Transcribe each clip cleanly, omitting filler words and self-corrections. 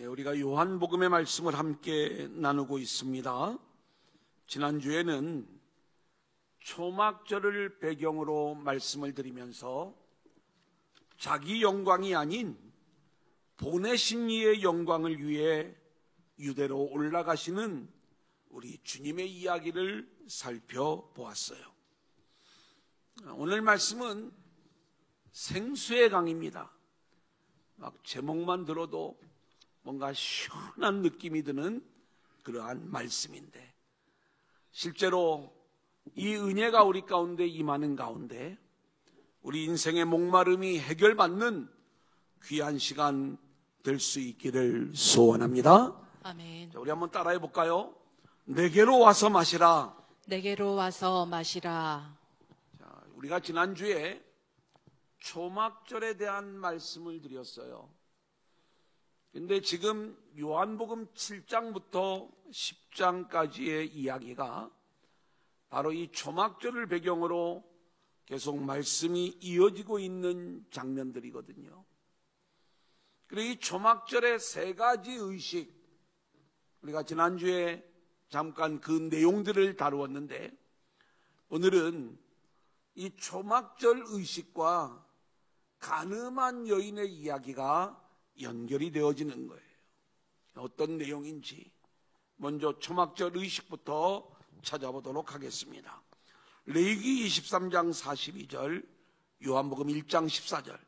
우리가 요한복음의 말씀을 함께 나누고 있습니다. 지난주에는 초막절을 배경으로 말씀을 드리면서 자기 영광이 아닌 보내신 이의 영광을 위해 유대로 올라가시는 우리 주님의 이야기를 살펴보았어요. 오늘 말씀은 생수의 강입니다. 막 제목만 들어도 뭔가 시원한 느낌이 드는 그러한 말씀인데, 실제로 이 은혜가 우리 가운데 임하는 가운데 우리 인생의 목마름이 해결받는 귀한 시간 될 수 있기를 소원합니다. 아멘. 자, 우리 한번 따라해 볼까요? 내게로 와서 마시라. 내게로 와서 마시라. 자, 우리가 지난주에 초막절에 대한 말씀을 드렸어요. 근데 지금 요한복음 7장부터 10장까지의 이야기가 바로 이 초막절을 배경으로 계속 말씀이 이어지고 있는 장면들이거든요. 그리고 이 초막절의 세 가지 의식, 우리가 지난주에 잠깐 그 내용들을 다루었는데, 오늘은 이 초막절 의식과 간음한 여인의 이야기가 연결이 되어지는 거예요. 어떤 내용인지 먼저 초막절 의식부터 찾아보도록 하겠습니다. 레위기 23장 42절, 요한복음 1장 14절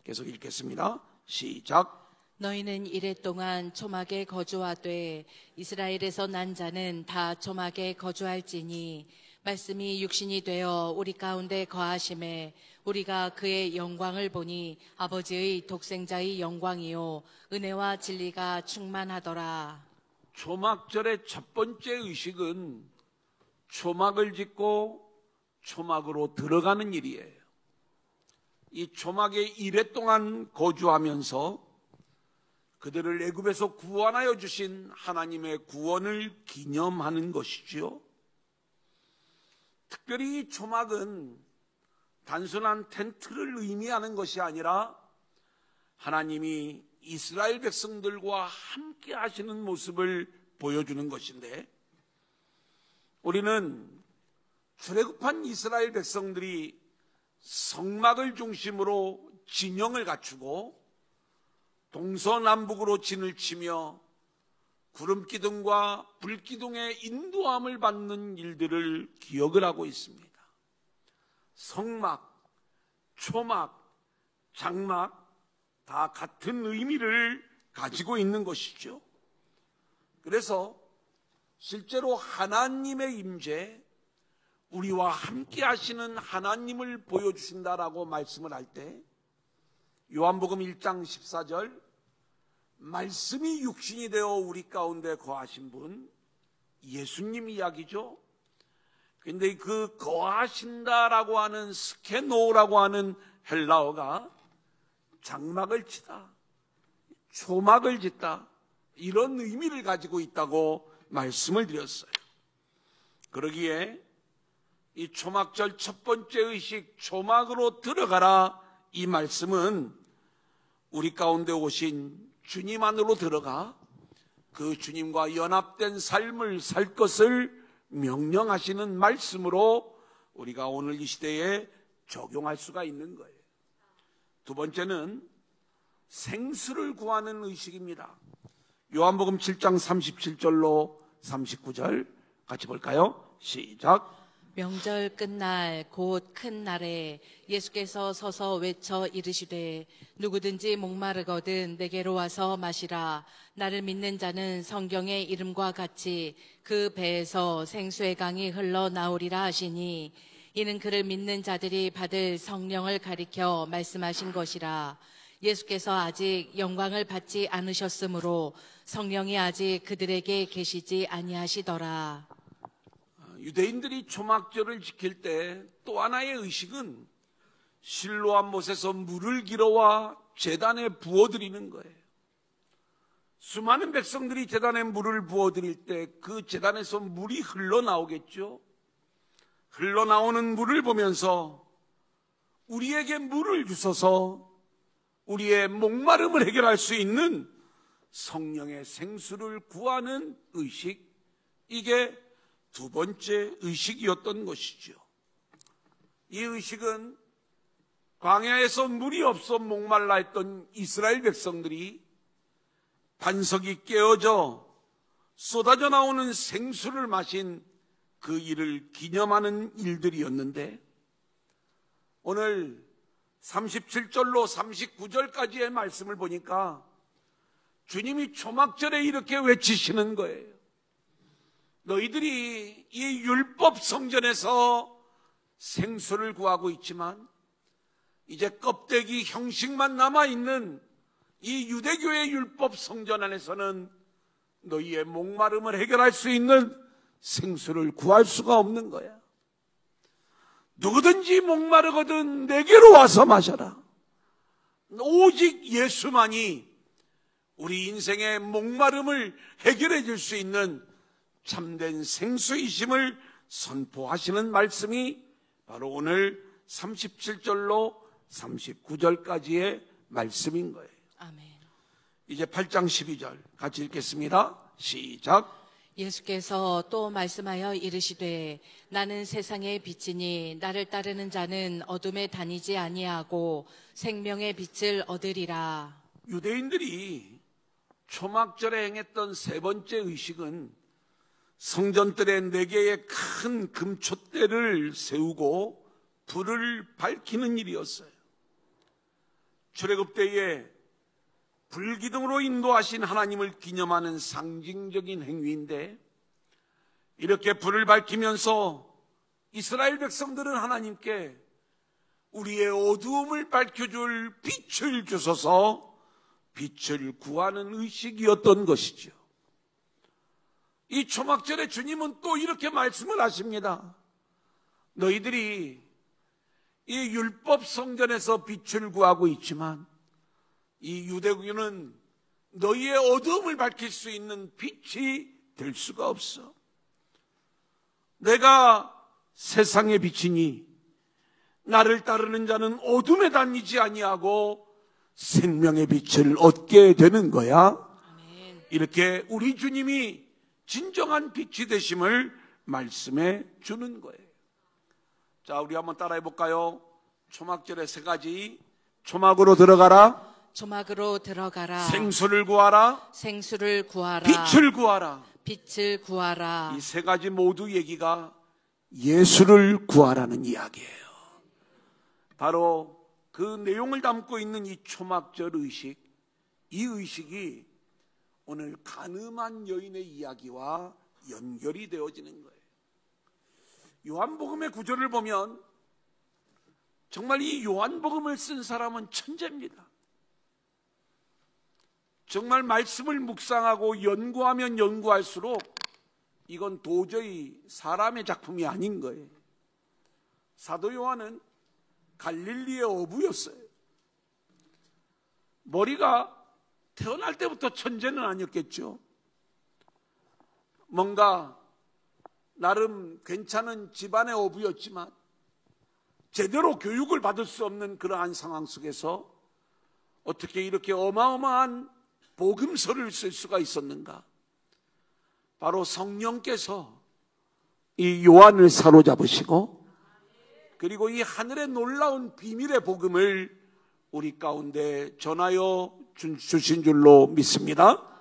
계속 읽겠습니다. 시작. 너희는 이랫동안 초막에 거주하되 이스라엘에서 난 자는 다 초막에 거주할지니 말씀이 육신이 되어 우리 가운데 거하심에 우리가 그의 영광을 보니 아버지의 독생자의 영광이요 은혜와 진리가 충만하더라. 초막절의 첫 번째 의식은 초막을 짓고 초막으로 들어가는 일이에요. 이 초막에 이랫동안 거주하면서 그들을 애굽에서 구원하여 주신 하나님의 구원을 기념하는 것이지요. 특별히 이 초막은 단순한 텐트를 의미하는 것이 아니라 하나님이 이스라엘 백성들과 함께 하시는 모습을 보여주는 것인데, 우리는 출애굽한 이스라엘 백성들이 성막을 중심으로 진영을 갖추고 동서남북으로 진을 치며 구름기둥과 불기둥의 인도함을 받는 일들을 기억을 하고 있습니다. 성막, 초막, 장막 다 같은 의미를 가지고 있는 것이죠. 그래서 실제로 하나님의 임재, 우리와 함께 하시는 하나님을 보여주신다라고 말씀을 할 때 요한복음 1장 14절, 말씀이 육신이 되어 우리 가운데 거하신 분, 예수님 이야기죠. 근데 그 거하신다라고 하는 스케노라고 하는 헬라어가 장막을 치다, 초막을 짓다, 이런 의미를 가지고 있다고 말씀을 드렸어요. 그러기에 이 초막절 첫 번째 의식, 초막으로 들어가라, 이 말씀은 우리 가운데 오신 주님 안으로 들어가 그 주님과 연합된 삶을 살 것을 명령하시는 말씀으로 우리가 오늘 이 시대에 적용할 수가 있는 거예요. 두 번째는 생수를 구하는 의식입니다. 요한복음 7장 37절로 39절 같이 볼까요? 시작. 명절 끝날 곧 큰 날에 예수께서 서서 외쳐 이르시되 누구든지 목마르거든 내게로 와서 마시라. 나를 믿는 자는 성경의 이름과 같이 그 배에서 생수의 강이 흘러나오리라 하시니, 이는 그를 믿는 자들이 받을 성령을 가리켜 말씀하신 것이라. 예수께서 아직 영광을 받지 않으셨으므로 성령이 아직 그들에게 계시지 아니하시더라. 유대인들이 초막절을 지킬 때 또 하나의 의식은 실로암 못에서 물을 길어와 제단에 부어드리는 거예요. 수많은 백성들이 제단에 물을 부어드릴 때 그 제단에서 물이 흘러나오겠죠. 흘러나오는 물을 보면서 우리에게 물을 주셔서 우리의 목마름을 해결할 수 있는 성령의 생수를 구하는 의식, 이게 두 번째 의식이었던 것이죠. 이 의식은 광야에서 물이 없어 목말라 했던 이스라엘 백성들이 반석이 깨어져 쏟아져 나오는 생수를 마신 그 일을 기념하는 일들이었는데, 오늘 37절로 39절까지의 말씀을 보니까 주님이 초막절에 이렇게 외치시는 거예요. 너희들이 이 율법 성전에서 생수를 구하고 있지만 이제 껍데기 형식만 남아있는 이 유대교의 율법 성전 안에서는 너희의 목마름을 해결할 수 있는 생수를 구할 수가 없는 거야. 누구든지 목마르거든 내게로 와서 마셔라. 오직 예수만이 우리 인생의 목마름을 해결해 줄 수 있는 참된 생수이심을 선포하시는 말씀이 바로 오늘 37절로 39절까지의 말씀인 거예요. 아멘. 이제 8장 12절 같이 읽겠습니다. 시작. 예수께서 또 말씀하여 이르시되 나는 세상의 빛이니 나를 따르는 자는 어둠에 다니지 아니하고 생명의 빛을 얻으리라. 유대인들이 초막절에 행했던 세 번째 의식은 성전뜰에 4개의 큰 금촛대를 세우고 불을 밝히는 일이었어요. 출애굽 때에 불기둥으로 인도하신 하나님을 기념하는 상징적인 행위인데, 이렇게 불을 밝히면서 이스라엘 백성들은 하나님께 우리의 어두움을 밝혀줄 빛을 주소서 빛을 구하는 의식이었던 것이죠. 이 초막절에 주님은 또 이렇게 말씀을 하십니다. 너희들이 이 율법 성전에서 빛을 구하고 있지만 이 유대교는 너희의 어두움을 밝힐 수 있는 빛이 될 수가 없어. 내가 세상의 빛이니 나를 따르는 자는 어둠에 다니지 아니하고 생명의 빛을 얻게 되는 거야. 아멘. 이렇게 우리 주님이 진정한 빛이 되심을 말씀해 주는 거예요. 자, 우리 한번 따라해 볼까요? 초막절의 3가지. 초막으로 들어가라. 초막으로 들어가라. 생수를 구하라. 생수를 구하라. 빛을 구하라. 빛을 구하라. 이 3가지 모두 얘기가 예수를 구하라는 이야기예요. 바로 그 내용을 담고 있는 이 초막절 의식, 이 의식이 오늘 간음한 여인의 이야기와 연결이 되어지는 거예요. 요한복음의 구절을 보면 정말 이 요한복음을 쓴 사람은 천재입니다. 정말 말씀을 묵상하고 연구하면 연구할수록 이건 도저히 사람의 작품이 아닌 거예요. 사도 요한은 갈릴리의 어부였어요. 머리가 태어날 때부터 천재는 아니었겠죠. 뭔가 나름 괜찮은 집안의 어부였지만 제대로 교육을 받을 수 없는 그러한 상황 속에서 어떻게 이렇게 어마어마한 복음서를 쓸 수가 있었는가? 바로 성령께서 이 요한을 사로잡으시고 그리고 이 하늘의 놀라운 비밀의 복음을 우리 가운데 전하여 주신 줄로 믿습니다.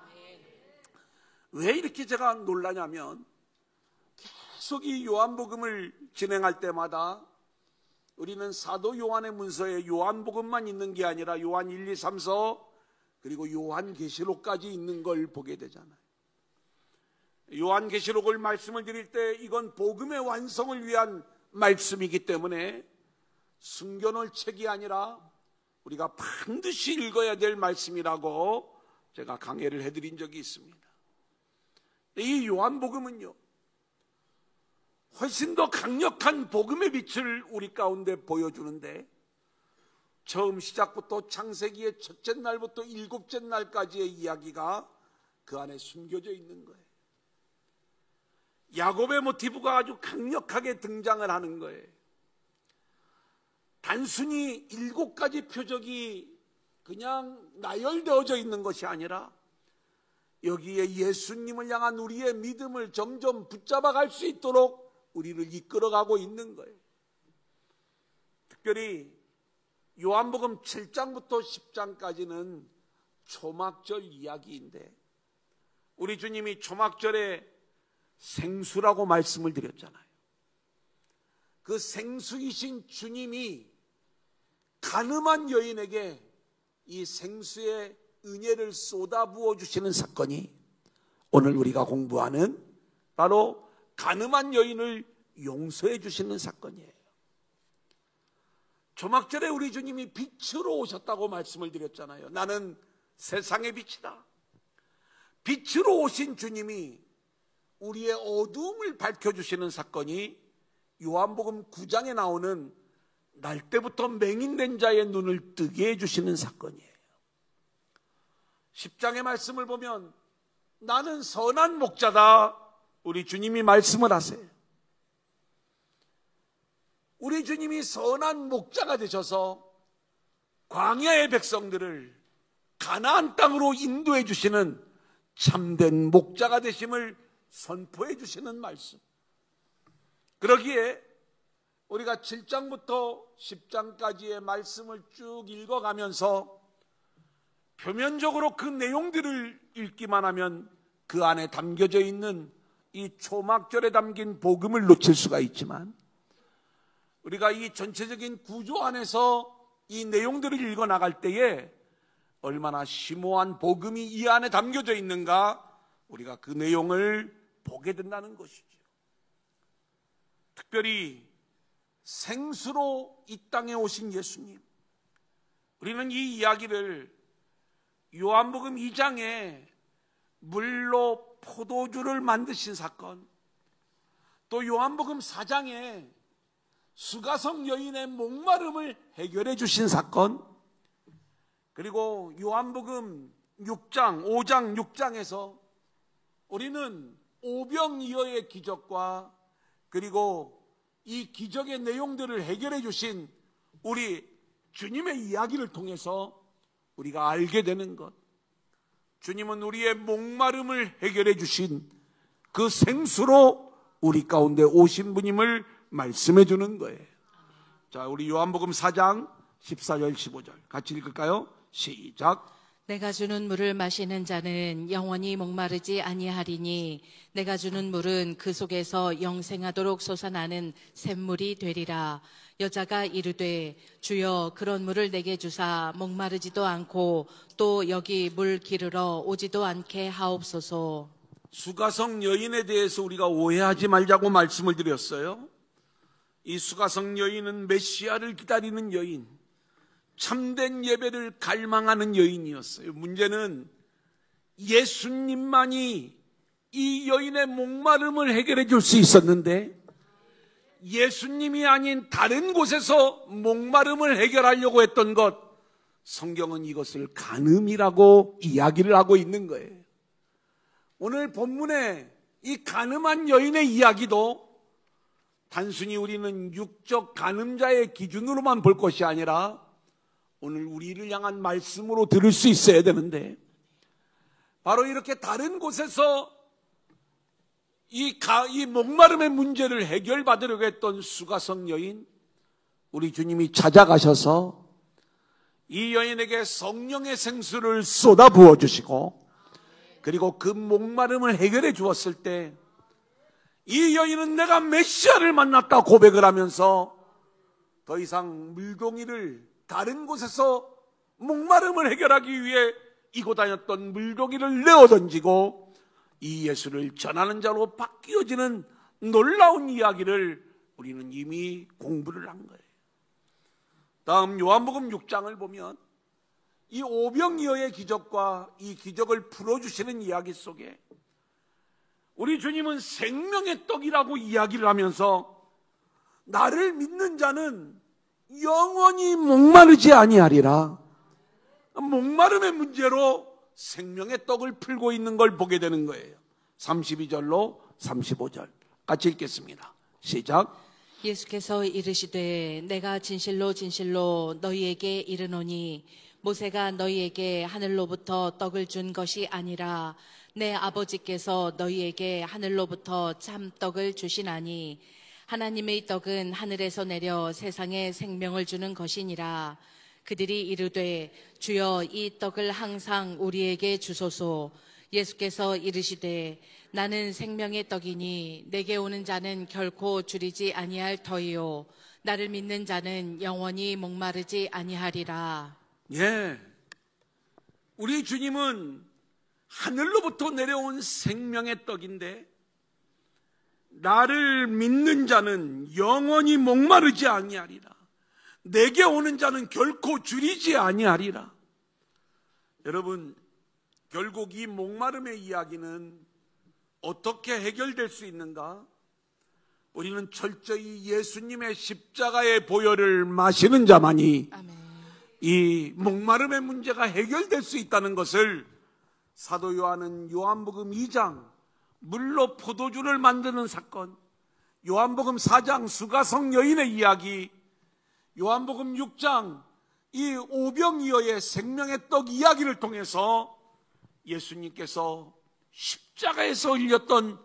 왜 이렇게 제가 놀라냐면 계속 이 요한복음을 진행할 때마다 우리는 사도 요한의 문서에 요한복음만 있는 게 아니라 요한 1, 2, 3서 그리고 요한계시록까지 있는 걸 보게 되잖아요. 요한계시록을 말씀을 드릴 때 이건 복음의 완성을 위한 말씀이기 때문에 숨겨놓을 책이 아니라 우리가 반드시 읽어야 될 말씀이라고 제가 강해를 해드린 적이 있습니다. 이 요한복음은요, 훨씬 더 강력한 복음의 빛을 우리 가운데 보여주는데, 처음 시작부터 창세기의 첫째 날부터 7째 날까지의 이야기가 그 안에 숨겨져 있는 거예요. 야곱의 모티브가 아주 강력하게 등장을 하는 거예요. 단순히 7가지 표적이 그냥 나열되어져 있는 것이 아니라 여기에 예수님을 향한 우리의 믿음을 점점 붙잡아 갈 수 있도록 우리를 이끌어가고 있는 거예요. 특별히 요한복음 7장부터 10장까지는 초막절 이야기인데, 우리 주님이 초막절에 생수라고 말씀을 드렸잖아요. 그 생수이신 주님이 가늠한 여인에게 이 생수의 은혜를 쏟아부어 주시는 사건이 오늘 우리가 공부하는 바로 가늠한 여인을 용서해 주시는 사건이에요. 초막절에 우리 주님이 빛으로 오셨다고 말씀을 드렸잖아요. 나는 세상의 빛이다. 빛으로 오신 주님이 우리의 어두움을 밝혀주시는 사건이 요한복음 9장에 나오는 날 때부터 맹인된 자의 눈을 뜨게 해주시는 사건이에요. 10장의 말씀을 보면 나는 선한 목자다, 우리 주님이 말씀을 하세요. 우리 주님이 선한 목자가 되셔서 광야의 백성들을 가나안 땅으로 인도해 주시는 참된 목자가 되심을 선포해 주시는 말씀. 그러기에 우리가 7장부터 10장까지의 말씀을 쭉 읽어가면서 표면적으로 그 내용들을 읽기만 하면 그 안에 담겨져 있는 이 초막절에 담긴 복음을 놓칠 수가 있지만, 우리가 이 전체적인 구조 안에서 이 내용들을 읽어 나갈 때에 얼마나 심오한 복음이 이 안에 담겨져 있는가, 우리가 그 내용을 보게 된다는 것이죠. 특별히 생수로 이 땅에 오신 예수님, 우리는 이 이야기를 요한복음 2장에 물로 포도주를 만드신 사건, 또 요한복음 4장에 수가성 여인의 목마름을 해결해 주신 사건, 그리고 요한복음 6장, 5장, 6장에서 우리는 오병이어의 기적과 그리고 이 기적의 내용들을 해결해 주신 우리 주님의 이야기를 통해서 우리가 알게 되는 것, 주님은 우리의 목마름을 해결해 주신 그 생수로 우리 가운데 오신 분임을 말씀해 주는 거예요. 자, 우리 요한복음 4장 14절 15절 같이 읽을까요? 시작. 내가 주는 물을 마시는 자는 영원히 목마르지 아니하리니 내가 주는 물은 그 속에서 영생하도록 솟아나는 샘물이 되리라. 여자가 이르되 주여 그런 물을 내게 주사 목마르지도 않고 또 여기 물 기르러 오지도 않게 하옵소서. 수가성 여인에 대해서 우리가 오해하지 말자고 말씀을 드렸어요. 이 수가성 여인은 메시아를 기다리는 여인, 참된 예배를 갈망하는 여인이었어요. 문제는 예수님만이 이 여인의 목마름을 해결해 줄 수 있었는데, 예수님이 아닌 다른 곳에서 목마름을 해결하려고 했던 것, 성경은 이것을 간음이라고 이야기를 하고 있는 거예요. 오늘 본문에 이 간음한 여인의 이야기도 단순히 우리는 육적 간음자의 기준으로만 볼 것이 아니라 오늘 우리를 향한 말씀으로 들을 수 있어야 되는데, 바로 이렇게 다른 곳에서 이 목마름의 문제를 해결받으려고 했던 수가성 여인, 우리 주님이 찾아가셔서 이 여인에게 성령의 생수를 쏟아 부어 주시고, 그리고 그 목마름을 해결해 주었을 때 이 여인은 내가 메시아를 만났다 고백을 하면서 더 이상 물동이를 다른 곳에서 목마름을 해결하기 위해 이고 다녔던 물동이를 내어던지고 이 예수를 전하는 자로 바뀌어지는 놀라운 이야기를 우리는 이미 공부를 한 거예요. 다음 요한복음 6장을 보면 이 오병이어의 기적과 이 기적을 풀어주시는 이야기 속에 우리 주님은 생명의 떡이라고 이야기를 하면서 나를 믿는 자는 영원히 목마르지 아니하리라. 목마름의 문제로 생명의 떡을 풀고 있는 걸 보게 되는 거예요. 32절로 35절 같이 읽겠습니다. 시작. 예수께서 이르시되 내가 진실로 진실로 너희에게 이르노니 모세가 너희에게 하늘로부터 떡을 준 것이 아니라 내 아버지께서 너희에게 하늘로부터 참떡을 주시나니 하나님의 떡은 하늘에서 내려 세상에 생명을 주는 것이니라. 그들이 이르되 주여 이 떡을 항상 우리에게 주소서. 예수께서 이르시되 나는 생명의 떡이니 내게 오는 자는 결코 줄이지 아니할 터이요 나를 믿는 자는 영원히 목마르지 아니하리라. 예, 우리 주님은 하늘로부터 내려온 생명의 떡인데 나를 믿는 자는 영원히 목마르지 아니하리라. 내게 오는 자는 결코 줄이지 아니하리라. 여러분, 결국 이 목마름의 이야기는 어떻게 해결될 수 있는가? 우리는 철저히 예수님의 십자가의 보혈을 마시는 자만이 아멘. 이 목마름의 문제가 해결될 수 있다는 것을 사도 요한은 요한복음 2장 물로 포도주를 만드는 사건, 요한복음 4장 수가성 여인의 이야기, 요한복음 6장 이 오병이어의 생명의 떡 이야기를 통해서 예수님께서 십자가에서 흘렸던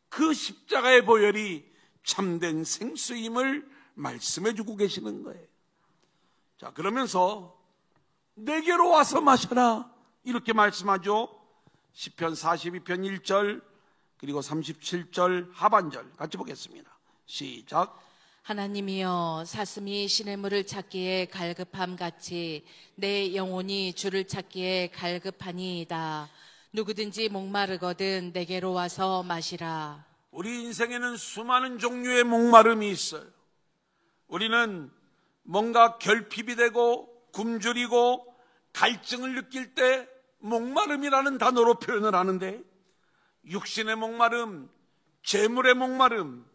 그 십자가의 보혈이 참된 생수임을 말씀해 주고 계시는 거예요. 자, 그러면서 내게로 와서 마셔라 이렇게 말씀하죠. 시편 42편 1절 그리고 37절 하반절 같이 보겠습니다. 시작. 하나님이여 사슴이 시냇물을 찾기에 갈급함같이 내 영혼이 주를 찾기에 갈급하니이다. 누구든지 목마르거든 내게로 와서 마시라. 우리 인생에는 수많은 종류의 목마름이 있어요. 우리는 뭔가 결핍이 되고 굶주리고 갈증을 느낄 때 목마름이라는 단어로 표현을 하는데, 육신의 목마름, 재물의 목마름,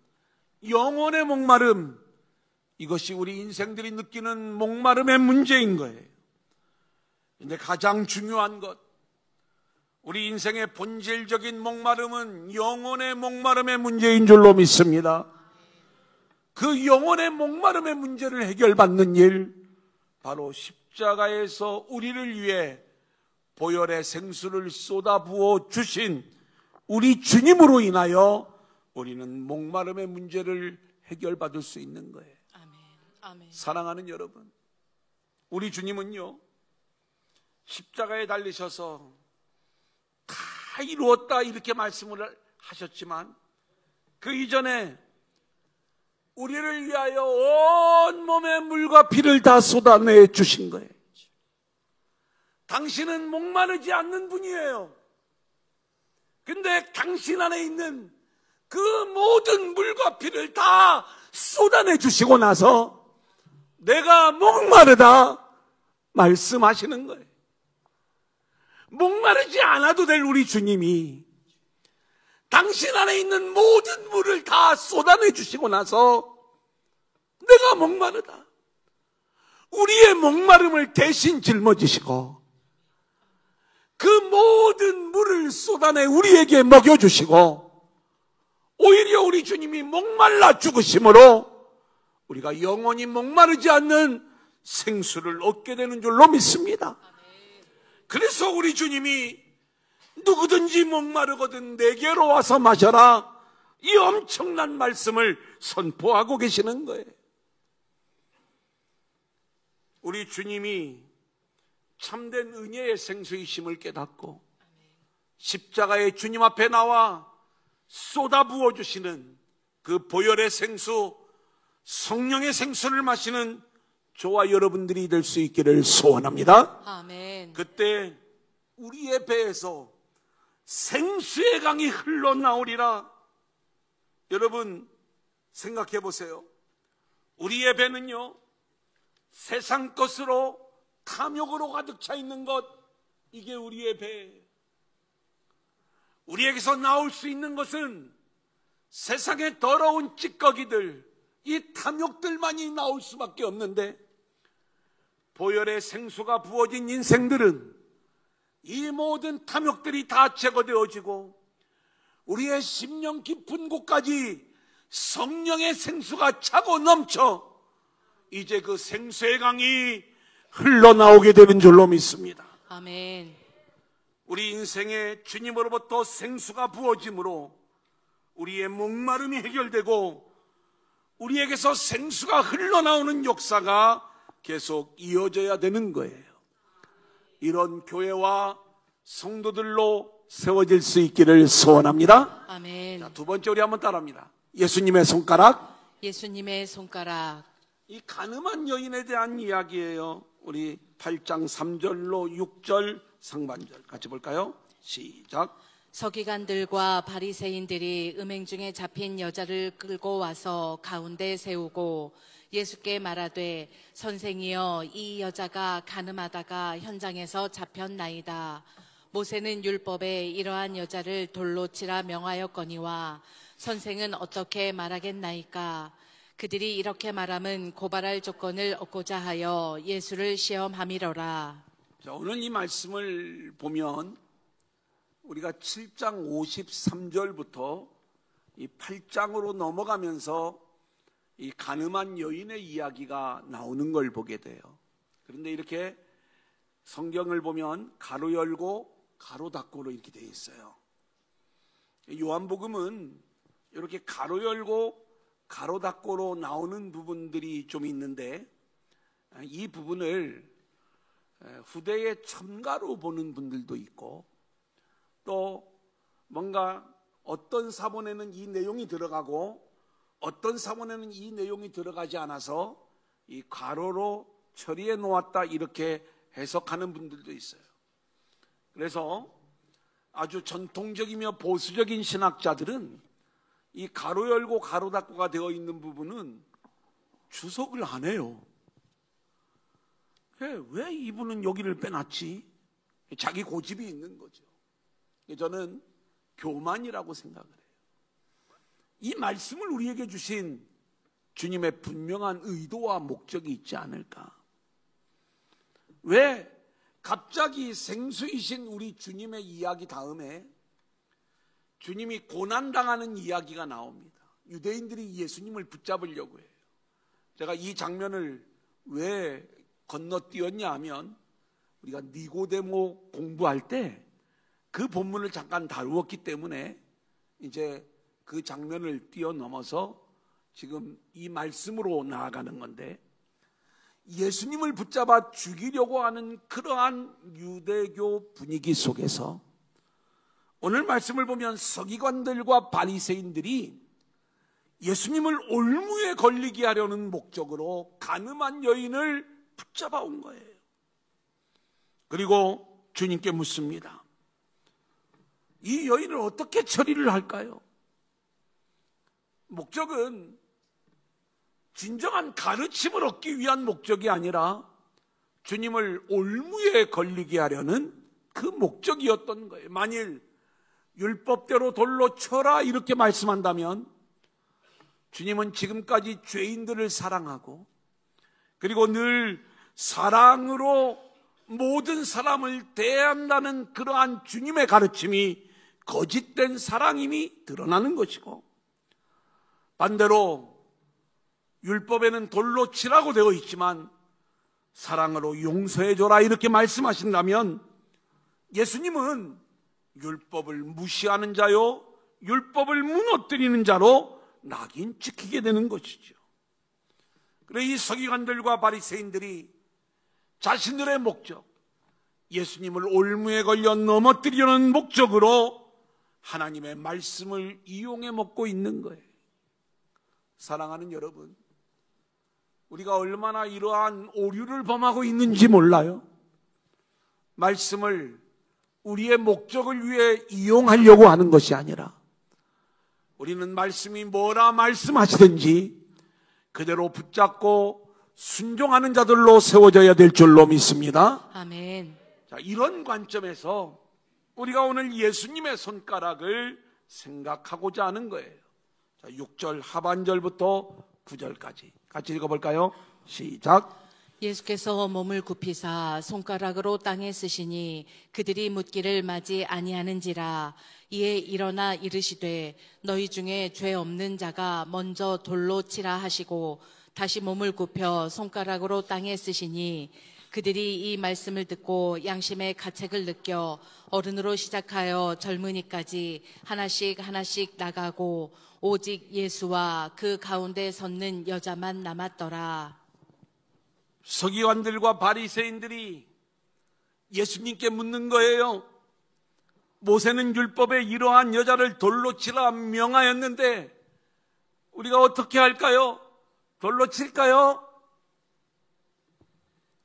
영혼의 목마름, 이것이 우리 인생들이 느끼는 목마름의 문제인 거예요. 근데 가장 중요한 것, 우리 인생의 본질적인 목마름은 영혼의 목마름의 문제인 줄로 믿습니다. 그 영혼의 목마름의 문제를 해결받는 일, 바로 십자가에서 우리를 위해 보혈의 생수를 쏟아부어 주신 우리 주님으로 인하여 우리는 목마름의 문제를 해결받을 수 있는 거예요. 아멘. 아멘. 사랑하는 여러분, 우리 주님은요, 십자가에 달리셔서 다 이루었다 이렇게 말씀을 하셨지만 그 이전에 우리를 위하여 온몸의 물과 피를 다 쏟아내 주신 거예요. 당신은 목마르지 않는 분이에요. 근데 당신 안에 있는 그 모든 물과 피를 다 쏟아내 주시고 나서 내가 목마르다 말씀하시는 거예요. 목마르지 않아도 될 우리 주님이 당신 안에 있는 모든 물을 다 쏟아내 주시고 나서 내가 목마르다, 우리의 목마름을 대신 짊어지시고 그 모든 물을 쏟아내 우리에게 먹여주시고 오히려 우리 주님이 목말라 죽으심으로 우리가 영원히 목마르지 않는 생수를 얻게 되는 줄로 믿습니다. 그래서 우리 주님이 누구든지 목마르거든 내게로 와서 마셔라, 이 엄청난 말씀을 선포하고 계시는 거예요. 우리 주님이 참된 은혜의 생수이심을 깨닫고 십자가의 주님 앞에 나와 쏟아부어 주시는 그 보혈의 생수, 성령의 생수를 마시는 저와 여러분들이 될 수 있기를 소원합니다. 아멘. 그때 우리의 배에서 생수의 강이 흘러나오리라. 여러분 생각해 보세요. 우리의 배는요, 세상 것으로 탐욕으로 가득 차 있는 것, 이게 우리의 배. 우리에게서 나올 수 있는 것은 세상의 더러운 찌꺼기들, 이 탐욕들만이 나올 수밖에 없는데, 보혈의 생수가 부어진 인생들은 이 모든 탐욕들이 다 제거되어지고 우리의 심령 깊은 곳까지 성령의 생수가 차고 넘쳐 이제 그 생수의 강이 흘러나오게 되는 줄로 믿습니다. 아멘. 우리 인생에 주님으로부터 생수가 부어짐으로 우리의 목마름이 해결되고 우리에게서 생수가 흘러나오는 역사가 계속 이어져야 되는 거예요. 이런 교회와 성도들로 세워질 수 있기를 소원합니다. 아멘. 자, 두 번째 우리 한번 따라합니다. 예수님의 손가락. 예수님의 손가락. 이 가늠한 여인에 대한 이야기예요. 우리 8장 3절로 6절 상반절 같이 볼까요? 시작. 서기관들과 바리새인들이 음행 중에 잡힌 여자를 끌고 와서 가운데 세우고 예수께 말하되 선생이여 이 여자가 가늠하다가 현장에서 잡혔나이다. 모세는 율법에 이러한 여자를 돌로 치라 명하였거니와 선생은 어떻게 말하겠나이까. 그들이 이렇게 말함은 고발할 조건을 얻고자 하여 예수를 시험함이로라. 자, 오늘 이 말씀을 보면 우리가 7장 53절부터 이 8장으로 넘어가면서 이 가늠한 여인의 이야기가 나오는 걸 보게 돼요. 그런데 이렇게 성경을 보면 가로 열고 가로 닫고로 이렇게 되어 있어요. 요한복음은 이렇게 가로 열고 가로 닫고로 나오는 부분들이 좀 있는데 이 부분을 후대의 첨가로 보는 분들도 있고 또 뭔가 어떤 사본에는 이 내용이 들어가고 어떤 사본에는 이 내용이 들어가지 않아서 이 가로로 처리해 놓았다 이렇게 해석하는 분들도 있어요. 그래서 아주 전통적이며 보수적인 신학자들은 이 가로 열고 가로 닫고가 되어 있는 부분은 주석을 안 해요. 왜 이분은 여기를 빼놨지? 자기 고집이 있는 거죠. 저는 교만이라고 생각을 해요. 이 말씀을 우리에게 주신 주님의 분명한 의도와 목적이 있지 않을까? 왜 갑자기 생수이신 우리 주님의 이야기 다음에 주님이 고난당하는 이야기가 나옵니다. 유대인들이 예수님을 붙잡으려고 해요. 제가 이 장면을 왜 건너뛰었냐 하면 우리가 니고데모 공부할 때 그 본문을 잠깐 다루었기 때문에 이제 그 장면을 뛰어넘어서 지금 이 말씀으로 나아가는 건데, 예수님을 붙잡아 죽이려고 하는 그러한 유대교 분위기 속에서 오늘 말씀을 보면 서기관들과 바리새인들이 예수님을 올무에 걸리게 하려는 목적으로 가늠한 여인을 붙잡아 온 거예요. 그리고 주님께 묻습니다. 이 여인을 어떻게 처리를 할까요? 목적은 진정한 가르침을 얻기 위한 목적이 아니라 주님을 올무에 걸리게 하려는 그 목적이었던 거예요. 만일 율법대로 돌로 쳐라 이렇게 말씀한다면 주님은 지금까지 죄인들을 사랑하고 그리고 늘 사랑으로 모든 사람을 대한다는 그러한 주님의 가르침이 거짓된 사랑임이 드러나는 것이고, 반대로 율법에는 돌로 치라고 되어 있지만 사랑으로 용서해줘라 이렇게 말씀하신다면 예수님은 율법을 무시하는 자요 율법을 무너뜨리는 자로 낙인 찍히게 되는 것이죠. 그래 이 서기관들과 바리새인들이 자신들의 목적, 예수님을 올무에 걸려 넘어뜨리려는 목적으로 하나님의 말씀을 이용해 먹고 있는 거예요. 사랑하는 여러분, 우리가 얼마나 이러한 오류를 범하고 있는지 몰라요. 말씀을 우리의 목적을 위해 이용하려고 하는 것이 아니라 우리는 말씀이 뭐라 말씀하시든지 그대로 붙잡고 순종하는 자들로 세워져야 될 줄로 믿습니다. 아멘. 자, 이런 관점에서 우리가 오늘 예수님의 손가락을 생각하고자 하는 거예요. 자, 6절 하반절부터 9절까지 같이 읽어볼까요? 시작. 예수께서 몸을 굽히사 손가락으로 땅에 쓰시니 그들이 묻기를 맞이 아니하는지라. 이에 일어나 이르시되 너희 중에 죄 없는 자가 먼저 돌로 치라 하시고 다시 몸을 굽혀 손가락으로 땅에 쓰시니 그들이 이 말씀을 듣고 양심의 가책을 느껴 어른으로 시작하여 젊은이까지 하나씩 하나씩 나가고 오직 예수와 그 가운데 섰는 여자만 남았더라. 서기관들과 바리새인들이 예수님께 묻는 거예요. 모세는 율법에 이러한 여자를 돌로 치라 명하였는데 우리가 어떻게 할까요? 돌로 칠까요?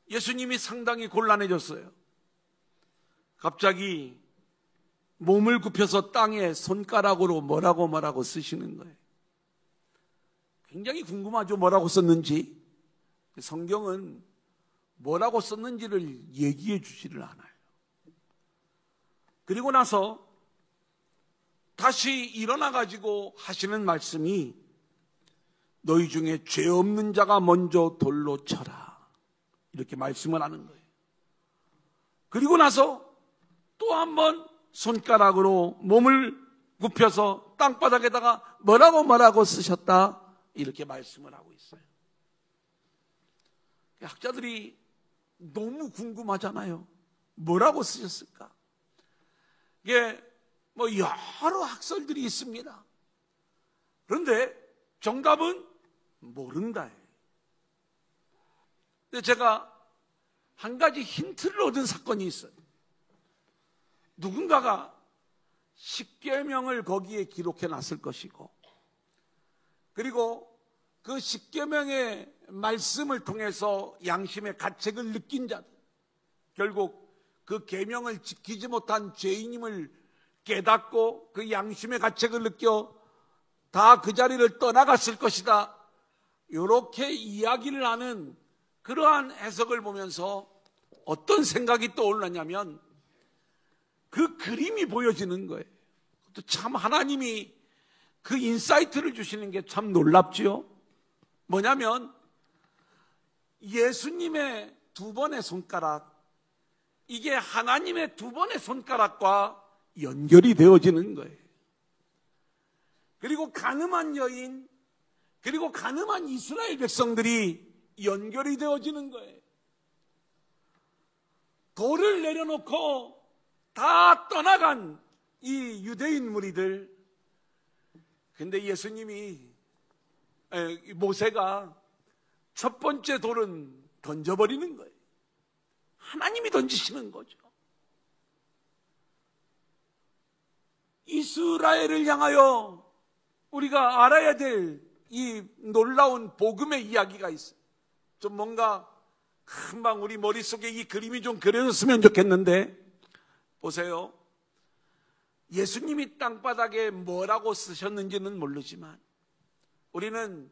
예수님이 상당히 곤란해졌어요. 갑자기 몸을 굽혀서 땅에 손가락으로 뭐라고 쓰시는 거예요. 굉장히 궁금하죠. 뭐라고 썼는지. 성경은 뭐라고 썼는지를 얘기해 주지를 않아요. 그리고 나서 다시 일어나 가지고 하시는 말씀이 너희 중에 죄 없는 자가 먼저 돌로 쳐라. 이렇게 말씀을 하는 거예요. 그리고 나서 또 한 번 손가락으로 몸을 굽혀서 땅바닥에다가 뭐라고 쓰셨다. 이렇게 말씀을 하고 있어요. 학자들이 너무 궁금하잖아요. 뭐라고 쓰셨을까? 이게 여러 학설들이 있습니다. 그런데 정답은 모른다예요. 근데 제가 한 가지 힌트를 얻은 사건이 있어요. 누군가가 십계명을 거기에 기록해 놨을 것이고, 그리고 그 십계명의 말씀을 통해서 양심의 가책을 느낀 자들, 결국 그 계명을 지키지 못한 죄인임을 깨닫고 그 양심의 가책을 느껴 다 그 자리를 떠나갔을 것이다. 이렇게 이야기를 하는 그러한 해석을 보면서 어떤 생각이 떠올랐냐면 그 그림이 보여지는 거예요. 또 참 하나님이 그 인사이트를 주시는 게 참 놀랍지요. 뭐냐면 예수님의 두 번의 손가락, 이게 하나님의 두 번의 손가락과 연결이 되어지는 거예요. 그리고 가늠한 여인, 그리고 가늠한 이스라엘 백성들이 연결이 되어지는 거예요. 돌을 내려놓고 다 떠나간 이 유대인 무리들. 근데 모세가 첫 번째 돌은 던져버리는 거예요. 하나님이 던지시는 거죠. 이스라엘을 향하여 우리가 알아야 될 이 놀라운 복음의 이야기가 있어요. 좀 뭔가 금방 우리 머릿속에 이 그림이 좀 그려졌으면 좋겠는데, 보세요. 예수님이 땅바닥에 뭐라고 쓰셨는지는 모르지만 우리는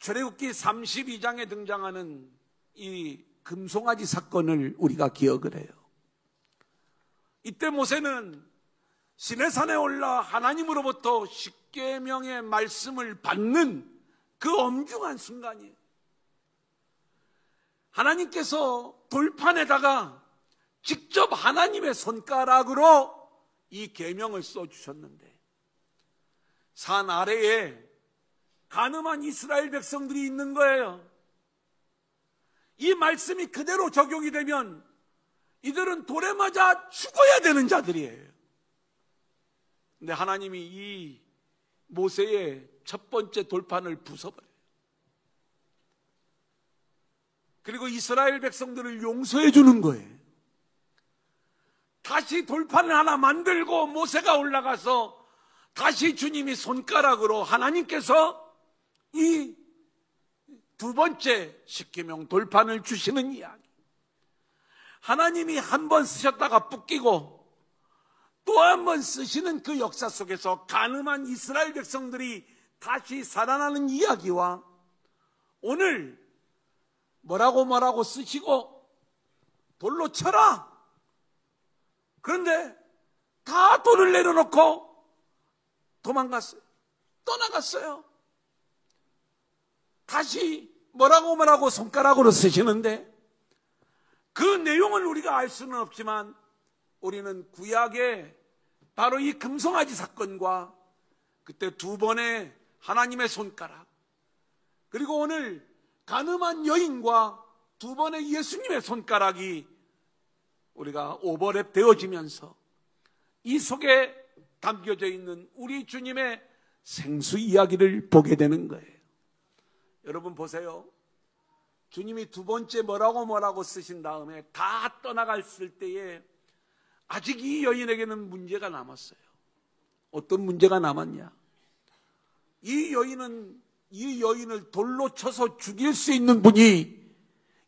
출애굽기 32장에 등장하는 이 금송아지 사건을 우리가 기억을 해요. 이때 모세는 시내산에 올라 하나님으로부터 십계명의 말씀을 받는 그 엄중한 순간이에요. 하나님께서 돌판에다가 직접 하나님의 손가락으로 이 계명을 써주셨는데, 산 아래에 가늠한 이스라엘 백성들이 있는 거예요. 이 말씀이 그대로 적용이 되면 이들은 돌에 맞아 죽어야 되는 자들이에요. 근데 하나님이 이 모세의 첫 번째 돌판을 부숴버려요. 그리고 이스라엘 백성들을 용서해 주는 거예요. 다시 돌판을 하나 만들고 모세가 올라가서 다시 주님이 손가락으로 하나님께서 이 두 번째 십계명 돌판을 주시는 이야기. 하나님이 한 번 쓰셨다가 붓기고 또 한 번 쓰시는 그 역사 속에서 가늠한 이스라엘 백성들이 다시 살아나는 이야기와 오늘 뭐라고 쓰시고 돌로 쳐라. 그런데 다 돌을 내려놓고 도망갔어요. 떠나갔어요. 다시 뭐라고 손가락으로 쓰시는데 그 내용을 우리가 알 수는 없지만 우리는 구약의 바로 이 금송아지 사건과 그때 두 번의 하나님의 손가락, 그리고 오늘 가늠한 여인과 두 번의 예수님의 손가락이 우리가 오버랩 되어지면서 이 속에 담겨져 있는 우리 주님의 생수 이야기를 보게 되는 거예요. 여러분 보세요. 주님이 두 번째 뭐라고 쓰신 다음에 다 떠나갔을 때에 아직 이 여인에게는 문제가 남았어요. 어떤 문제가 남았냐? 이 여인을 돌로 쳐서 죽일 수 있는 분이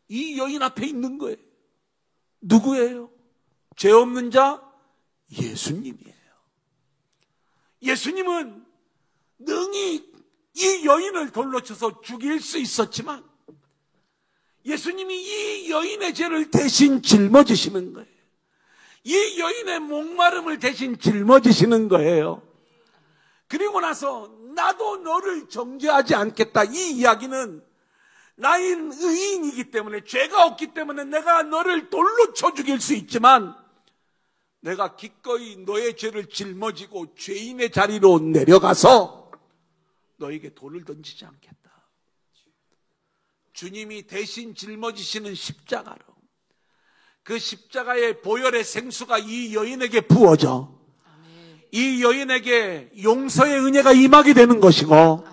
이 여인 앞에 있는 거예요. 누구예요? 죄 없는 자 예수님이에요. 예수님은 능히 이 여인을 돌로 쳐서 죽일 수 있었지만 예수님이 이 여인의 죄를 대신 짊어지시는 거예요. 이 여인의 목마름을 대신 짊어지시는 거예요. 그리고 나서 나도 너를 정죄하지 않겠다. 이 이야기는 나는 의인이기 때문에, 죄가 없기 때문에 내가 너를 돌로 쳐 죽일 수 있지만 내가 기꺼이 너의 죄를 짊어지고 죄인의 자리로 내려가서 너에게 돌을 던지지 않겠다. 주님이 대신 짊어지시는 십자가로 그 십자가의 보혈의 생수가 이 여인에게 부어져 이 여인에게 용서의 은혜가 임하게 되는 것이고,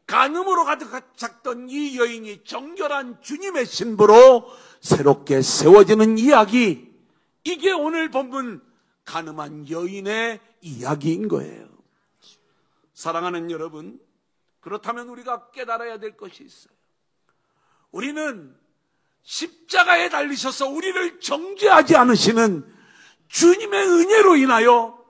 간음으로 가득 찼던 이 여인이 정결한 주님의 신부로 새롭게 세워지는 이야기, 이게 오늘 본문 간음한 여인의 이야기인 거예요. 사랑하는 여러분, 그렇다면 우리가 깨달아야 될 것이 있어요. 우리는 십자가에 달리셔서 우리를 정죄하지 않으시는 주님의 은혜로 인하여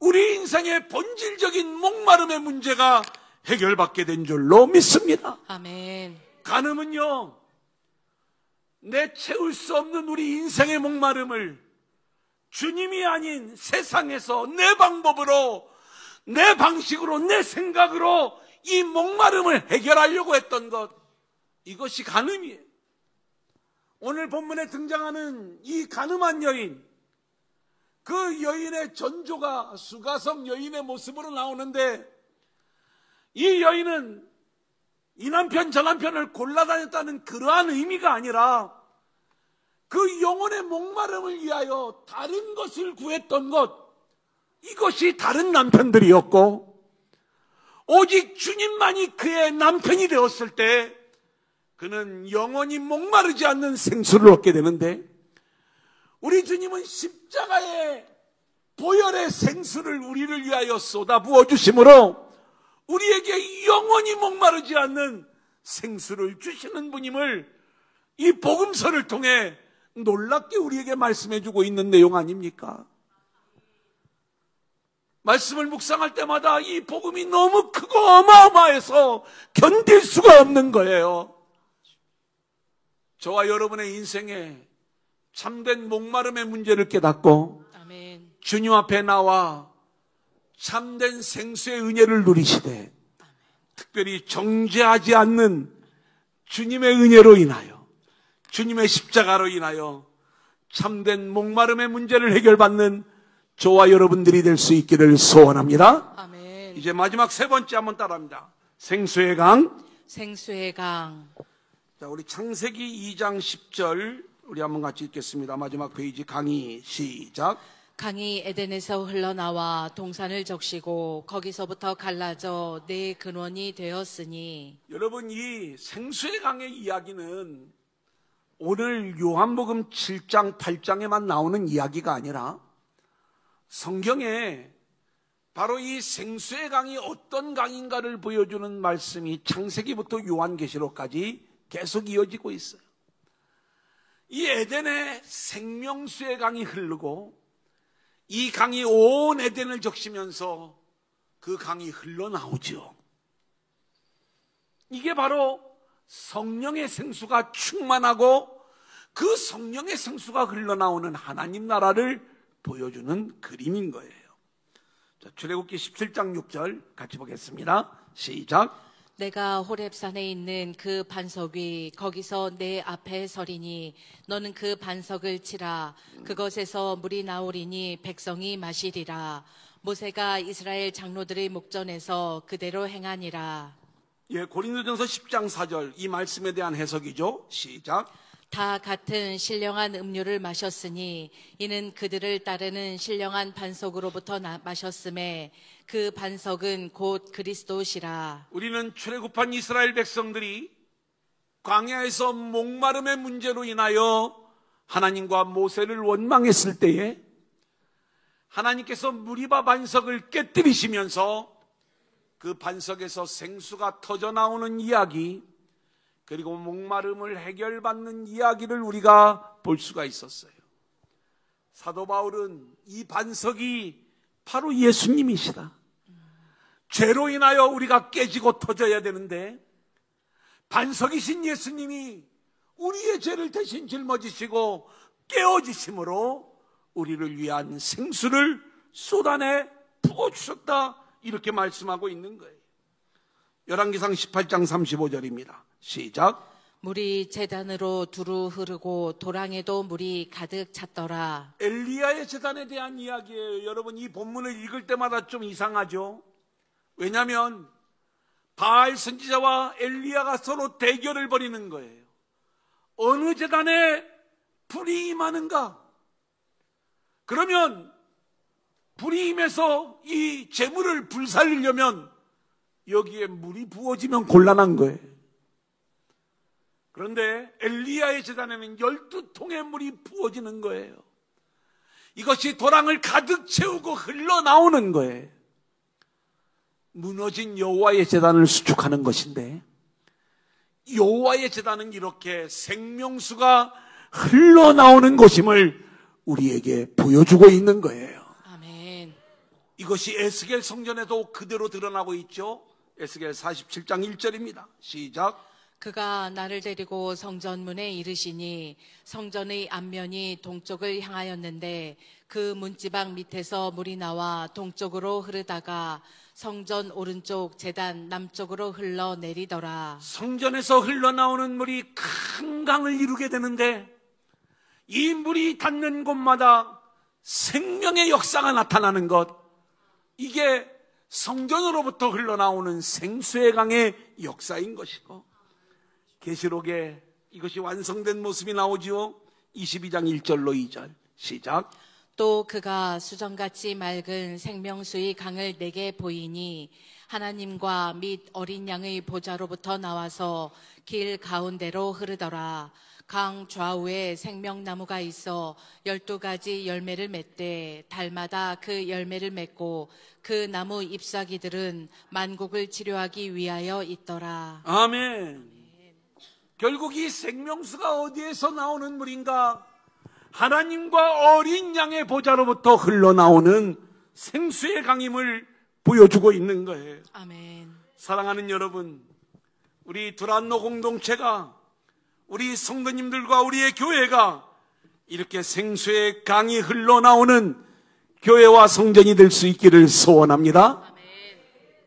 우리 인생의 본질적인 목마름의 문제가 해결받게 된 줄로 믿습니다. 아멘. 간음은요, 내 채울 수 없는 우리 인생의 목마름을 주님이 아닌 세상에서 내 방법으로, 내 방식으로, 내 생각으로 이 목마름을 해결하려고 했던 것, 이것이 간음이에요. 오늘 본문에 등장하는 이 간음한 여인, 그 여인의 전조가 수가성 여인의 모습으로 나오는데, 이 여인은 이 남편 저 남편을 골라다녔다는 그러한 의미가 아니라 그 영혼의 목마름을 위하여 다른 것을 구했던 것, 이것이 다른 남편들이었고, 오직 주님만이 그의 남편이 되었을 때 그는 영원히 목마르지 않는 생수를 얻게 되는데, 우리 주님은 십자가의 보혈의 생수를 우리를 위하여 쏟아 부어주심으로 우리에게 영원히 목마르지 않는 생수를 주시는 분임을 이 복음서를 통해 놀랍게 우리에게 말씀해주고 있는 내용 아닙니까? 말씀을 묵상할 때마다 이 복음이 너무 크고 어마어마해서 견딜 수가 없는 거예요. 저와 여러분의 인생에 참된 목마름의 문제를 깨닫고 아멘. 주님 앞에 나와 참된 생수의 은혜를 누리시되 아멘. 특별히 정죄하지 않는 주님의 은혜로 인하여, 주님의 십자가로 인하여 참된 목마름의 문제를 해결받는 저와 여러분들이 될 수 있기를 소원합니다. 아멘. 이제 마지막 세 번째 한번 따라합니다. 생수의 강. 생수의 강. 자, 우리 창세기 2장 10절 우리 한번 같이 읽겠습니다. 마지막 페이지 강의 시작. 강이 에덴에서 흘러나와 동산을 적시고 거기서부터 갈라져 내 근원이 되었으니. 여러분, 이 생수의 강의 이야기는 오늘 요한복음 7장 8장에만 나오는 이야기가 아니라 성경에 바로 이 생수의 강이 어떤 강인가를 보여주는 말씀이 창세기부터 요한계시록까지 계속 이어지고 있어요. 이 에덴에 생명수의 강이 흐르고 이 강이 온 에덴을 적시면서 그 강이 흘러나오죠. 이게 바로 성령의 생수가 충만하고 그 성령의 생수가 흘러나오는 하나님 나라를 보여주는 그림인 거예요. 자, 출애굽기 17장 6절 같이 보겠습니다. 시작. 내가 호렙산에 있는 그 반석 위 거기서 내 앞에 서리니 너는 그 반석을 치라. 그것에서 물이 나오리니 백성이 마시리라. 모세가 이스라엘 장로들의 목전에서 그대로 행하니라. 고린도전서 10장 4절 이 말씀에 대한 해석이죠. 시작. 다 같은 신령한 음료를 마셨으니 이는 그들을 따르는 신령한 반석으로부터 마셨음에 그 반석은 곧 그리스도시라. 우리는 출애굽한 이스라엘 백성들이 광야에서 목마름의 문제로 인하여 하나님과 모세를 원망했을 때에 하나님께서 무리바 반석을 깨뜨리시면서 그 반석에서 생수가 터져 나오는 이야기, 그리고 목마름을 해결받는 이야기를 우리가 볼 수가 있었어요. 사도 바울은 이 반석이 바로 예수님이시다. 죄로 인하여 우리가 깨지고 터져야 되는데 반석이신 예수님이 우리의 죄를 대신 짊어지시고 깨어지심으로 우리를 위한 생수를 쏟아내 부어주셨다, 이렇게 말씀하고 있는 거예요. 열왕기상 18장 35절입니다. 시작. 물이 제단으로 두루 흐르고 도랑에도 물이 가득 찼더라. 엘리야의 제단에 대한 이야기예요. 여러분, 이 본문을 읽을 때마다 좀 이상하죠. 왜냐하면 바알 선지자와 엘리야가 서로 대결을 벌이는 거예요. 어느 제단에 불이 임하는가? 그러면 불이 임해서 이 재물을 불살리려면 여기에 물이 부어지면 곤란한 거예요. 그런데 엘리야의 제단에는 12통의 물이 부어지는 거예요. 이것이 도랑을 가득 채우고 흘러나오는 거예요. 무너진 여호와의 제단을 수축하는 것인데 여호와의 제단은 이렇게 생명수가 흘러나오는 것임을 우리에게 보여주고 있는 거예요. 아멘. 이것이 에스겔 성전에도 그대로 드러나고 있죠. 에스겔 47장 1절입니다. 시작. 그가 나를 데리고 성전문에 이르시니 성전의 앞면이 동쪽을 향하였는데 그 문지방 밑에서 물이 나와 동쪽으로 흐르다가 성전 오른쪽 제단 남쪽으로 흘러내리더라. 성전에서 흘러나오는 물이 큰 강을 이루게 되는데 이 물이 닿는 곳마다 생명의 역사가 나타나는 것, 이게 성전으로부터 흘러나오는 생수의 강의 역사인 것이고, 계시록에 이것이 완성된 모습이 나오지요. 22장 1절로 2절 시작. 또 그가 수정같이 맑은 생명수의 강을 내게 보이니 하나님과 및 어린 양의 보좌로부터 나와서 길 가운데로 흐르더라. 강 좌우에 생명나무가 있어 12가지 열매를 맺되 달마다 그 열매를 맺고 그 나무 잎사귀들은 만국을 치료하기 위하여 있더라. 아멘. 결국 이 생명수가 어디에서 나오는 물인가? 하나님과 어린 양의 보좌로부터 흘러나오는 생수의 강임을 보여주고 있는 거예요. 아멘. 사랑하는 여러분, 우리 두란노 공동체가, 우리 성도님들과 우리의 교회가 이렇게 생수의 강이 흘러나오는 교회와 성전이 될 수 있기를 소원합니다. 아멘.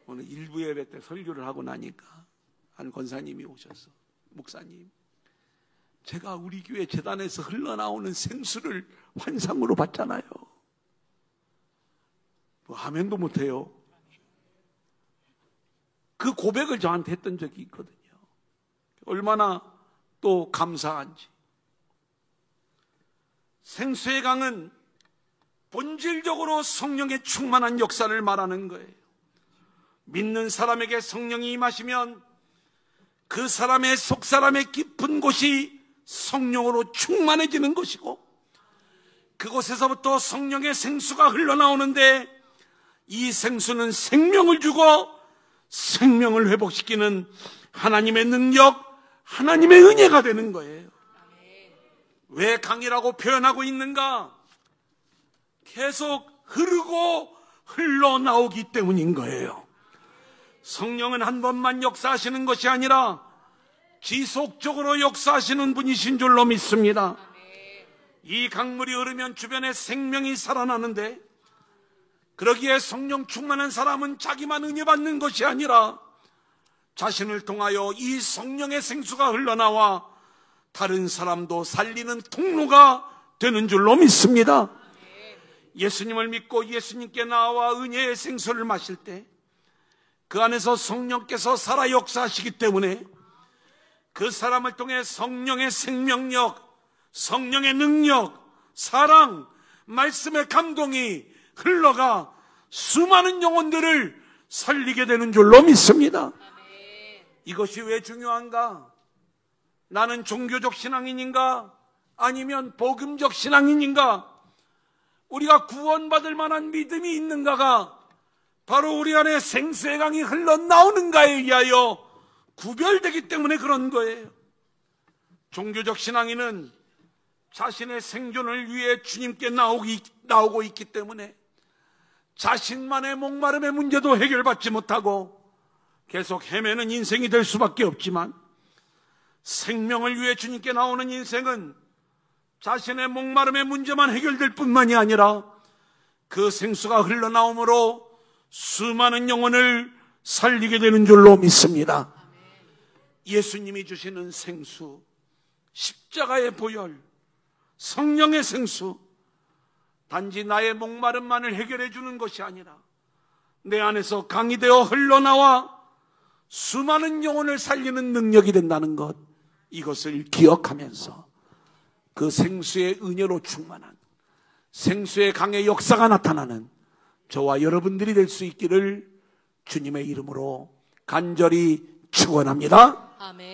오늘 일부 예배 때 설교를 하고 나니까 한 권사님이 오셔서, 목사님, 제가 우리 교회 제단에서 흘러나오는 생수를 환상으로 봤잖아요. 뭐 아멘도 못해요. 그 고백을 저한테 했던 적이 있거든요. 얼마나 또 감사한지. 생수의 강은 본질적으로 성령의 충만한 역사를 말하는 거예요. 믿는 사람에게 성령이 임하시면 그 사람의 속사람의 깊은 곳이 성령으로 충만해지는 것이고, 그곳에서부터 성령의 생수가 흘러나오는데 이 생수는 생명을 주고 생명을 회복시키는 하나님의 능력, 하나님의 은혜가 되는 거예요. 왜 강이라고 표현하고 있는가? 계속 흐르고 흘러나오기 때문인 거예요. 성령은 한 번만 역사하시는 것이 아니라 지속적으로 역사하시는 분이신 줄로 믿습니다. 이 강물이 흐르면 주변에 생명이 살아나는데, 그러기에 성령 충만한 사람은 자기만 은혜 받는 것이 아니라 자신을 통하여 이 성령의 생수가 흘러나와 다른 사람도 살리는 통로가 되는 줄로 믿습니다. 예수님을 믿고 예수님께 나와 은혜의 생수를 마실 때 그 안에서 성령께서 살아 역사하시기 때문에 그 사람을 통해 성령의 생명력, 성령의 능력, 사랑, 말씀의 감동이 흘러가 수많은 영혼들을 살리게 되는 줄로 믿습니다. 이것이 왜 중요한가? 나는 종교적 신앙인인가? 아니면 복음적 신앙인인가? 우리가 구원받을 만한 믿음이 있는가가 바로 우리 안에 생수의 강이 흘러나오는가에 의하여 구별되기 때문에 그런 거예요. 종교적 신앙인은 자신의 생존을 위해 주님께 나오고 있기 때문에 자신만의 목마름의 문제도 해결받지 못하고 계속 헤매는 인생이 될 수밖에 없지만, 생명을 위해 주님께 나오는 인생은 자신의 목마름의 문제만 해결될 뿐만이 아니라 그 생수가 흘러나오므로 수많은 영혼을 살리게 되는 줄로 믿습니다. 예수님이 주시는 생수, 십자가의 보혈, 성령의 생수, 단지 나의 목마름만을 해결해 주는 것이 아니라 내 안에서 강이 되어 흘러나와 수많은 영혼을 살리는 능력이 된다는 것, 이것을 기억하면서 그 생수의 은혜로 충만한 생수의 강의 역사가 나타나는 저와 여러분들이 될 수 있기를 주님의 이름으로 간절히 축원합니다. 아멘.